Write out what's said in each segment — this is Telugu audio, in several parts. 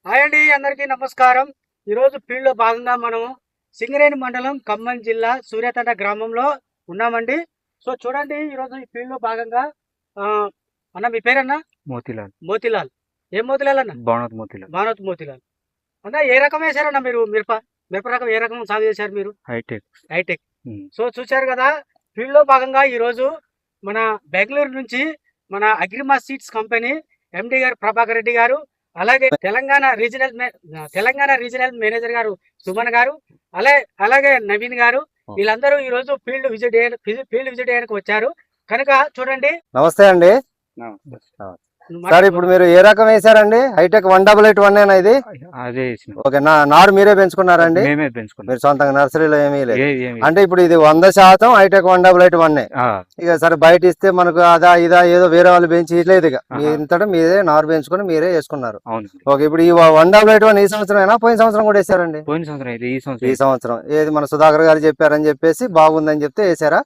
హాయ్ అండి, అందరికీ నమస్కారం. ఈరోజు ఫీల్డ్లో భాగంగా మనము సింగరేణి మండలం ఖమ్మం జిల్లా సూర్యాతండ గ్రామంలో ఉన్నామండి. సో చూడండి, ఈరోజు ఈ ఫీల్డ్లో భాగంగా అన్న మీ పేరన్నా? మోతీలాల్. మోతీలాల్. ఏం మోతీలాల్ అన్న? భానోత్ మోతీలాల్. భానోత్ మోతీలాల్ అన్న. ఏ రకం వేశారన్న మీరు? మిరప రకం ఏ రకం సాగు చేశారు మీరు? హైటెక్. సో చూశారు కదా, ఫీల్డ్లో భాగంగా ఈరోజు మన బెంగళూరు నుంచి మన అగ్రిమా సీడ్స్ కంపెనీ ఎండి గారు ప్రభాకర్ రెడ్డి గారు, అలాగే తెలంగాణ రీజనల్ మేనేజర్ గారు సుమన్ గారు, అలాగే నవీన్ గారు, వీళ్ళందరూ ఈ రోజు ఫీల్డ్ విజిట్ చేయడానికి వచ్చారు కనుక చూడండి. నమస్తే అండి. సార్, ఇప్పుడు మీరు ఏ రకం వేసారండి? హైటెక్ 1881 ఇది? అదే. ఓకే, నారు మీరే పెంచుకున్నారండి? మేమే పెంచుకున్నాం. మీరు సొంతంగా నర్సరీలో ఏమీ లేదు అంటే ఇప్పుడు ఇది 100% హైటెక్ 1881. ఇక సరే, బయట ఇస్తే మనకు అదా ఇదా ఏదో వేరే వాళ్ళు పెంచి లేదు. ఇక ఇంతటా మీరే నారు పెంచుకుని మీరే వేసుకున్నారు. ఓకే, ఇప్పుడు ఈ 1881 ఈ సంవత్సరం పోయిన సంవత్సరం కూడా వేసారండి? పోయిన సంవత్సరం. ఈ సంవత్సరం ఏది మన సుధాకర్ గారు చెప్పారని చెప్పేసి బాగుందని చెప్తే వేసారా?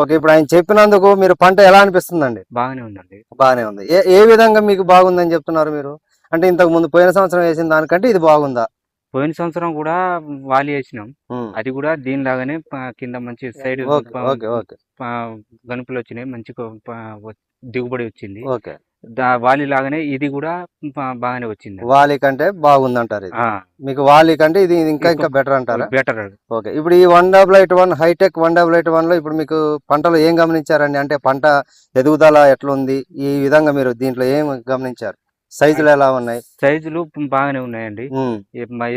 ఓకే, ఇప్పుడు ఆయన చెప్పినందుకు మీరు పంట ఎలా అనిపిస్తుందండి? బాగానే ఉందండి. బాగానే ఉంది. ఏ విధంగా మీకు బాగుందని చెప్తున్నారు మీరు? అంటే ఇంతకు ముందు పోయిన సంవత్సరం వేసిన దానికంటే ఇది బాగుందా? పోయిన సంవత్సరం కూడా వాలి వేసినాం, అది కూడా దీనిలాగానే కింద మంచి సైడ్ గనుపులు వచ్చినాయి, మంచి దిగుబడి వచ్చింది. ఓకే, వాలి లాగానే ఇది కూడా బాగానే వచ్చింది. వాలి కంటే బాగుంది అంటారు? మీకు వాలి కంటే ఇది ఇంకా బెటర్ అంటారా? బెటర్. ఓకే, ఇప్పుడు ఈ 1881 హైటెక్ 1881 లో ఇప్పుడు మీకు పంటలో ఏం గమనించారండి? అంటే పంట ఎదుగుదల ఎట్లుంది? ఈ విధంగా మీరు దీంట్లో ఏం గమనించారు? సైజులు ఎలా ఉన్నాయి? సైజులు బాగానే ఉన్నాయండి,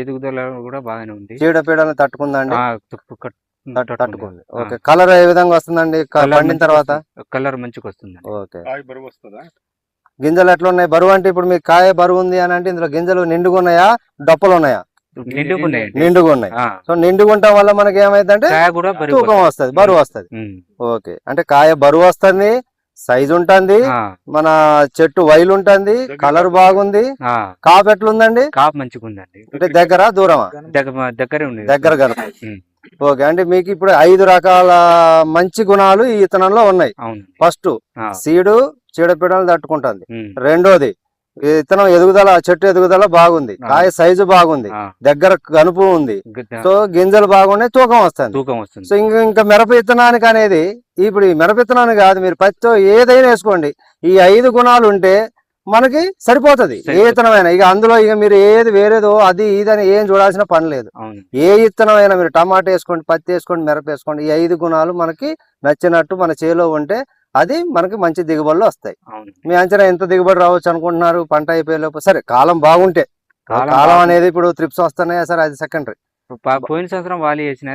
ఎదుగుదల కూడా బాగానే ఉంది. చీడపీడలను తట్టుకుందండి? తట్టుకుంది. ఓకే, కలర్ ఏ విధంగా వస్తుందండి పండిన తర్వాత? కలర్ మంచిగా వస్తుంది. ఓకే, గింజలు ఎట్లా ఉన్నాయి? బరువు అంటే ఇప్పుడు మీకు కాయ బరువు ఉంది అని అంటే ఇందులో గింజలు నిండుగా ఉన్నాయా, డొప్పలు ఉన్నాయా? నిండుగా ఉన్నాయి. సో నిండుగా ఉండటం వల్ల మనకి ఏమైందంటే తూకం వస్తుంది, బరువు వస్తుంది. ఓకే, అంటే కాయ బరువు వస్తుంది, సైజు ఉంటుంది, మన చెట్టు వైలు ఉంటుంది, కలర్ బాగుంది. కాపు ఎట్లుందండి? కాపు మంచిగా ఉందండి. అంటే దగ్గర దూరమా? దగ్గరే ఉంది, దగ్గర కనుక. ఓకే, అంటే మీకు ఇప్పుడు 5 రకాల మంచి గుణాలు ఈ ఇత్తనంలో ఉన్నాయి. ఫస్ట్, సీడు చీడపీడలు తట్టుకుంటుంది. రెండోది, ఇత్తనం ఎదుగుదల, చెట్టు ఎదుగుదల బాగుంది, కాయ సైజు బాగుంది, దగ్గర గనుపు ఉంది, సో గింజలు బాగున్నాయి, తూకం వస్తుంది. సో ఇంకా మిరప ఇత్తనానికి అనేది, ఇప్పుడు ఈ మిరప ఇత్తనానికి కాదు, మీరు పత్తితో ఏదైనా వేసుకోండి, ఈ 5 గుణాలు ఉంటే మనకి సరిపోతుంది ఏ ఇత్తనమైనా. ఇక అందులో ఇక మీరు ఏది వేరేదో అది ఇదని ఏం చూడాల్సిన పని లేదు. ఏ ఇత్తనమైనా మీరు టమాటా వేసుకోండి, పత్తి వేసుకోండి, మిరప వేసుకోండి, ఈ 5 గుణాలు మనకి నచ్చినట్టు మన చేలో ఉంటే అది మనకి మంచి దిగుబడులు వస్తాయి. మీ అంచనా ఎంత దిగుబడి రావచ్చు అనుకుంటున్నారు పంట అయిపోయేలోపు? సరే, కాలం బాగుంటే. కాలం అనేది ఇప్పుడు ట్రిప్స్ వస్తున్నాయా సార్? అది సెకండరీ. పోయిన సంవత్సరం వాలి వేసిన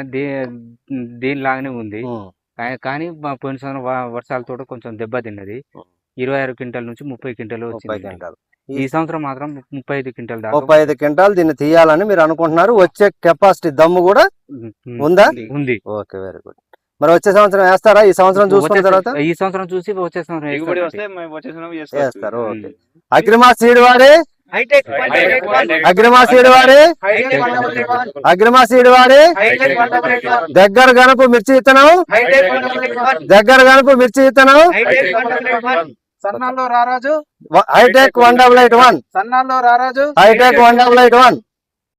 దీనిలాగానే ఉంది, కానీ పోయిన సంవత్సరం వర్షాలతో కొంచెం దెబ్బతిన్నది. 26 క్వింటాల నుంచి 30 క్వింటాలు వచ్చింది. ఈ సంవత్సరం మాత్రం 35 క్వింటాల్ దాకా. 35 క్వింటాల్ దీన్ని తీయాలని మీరు అనుకుంటున్నారు. వచ్చే కెపాసిటీ దమ్ము కూడా ఉందా? ఉంది. Okay, very good. మరి వచ్చే సంవత్సరం వేస్తారా? ఈ సంవత్సరం చూసుకున్న తర్వాత? ఈ సంవత్సరం చూసి వచ్చే సంవత్సరం వేస్తారు. ఓకే, అగ్రిమా సీడ్ వాడే దగ్గర గనుపు మిర్చి ఇత్తనం, సన్నాల్లో రారాజు హైటెక్ 1881, సన్నాల్లో రారాజు హైటెక్ 1881.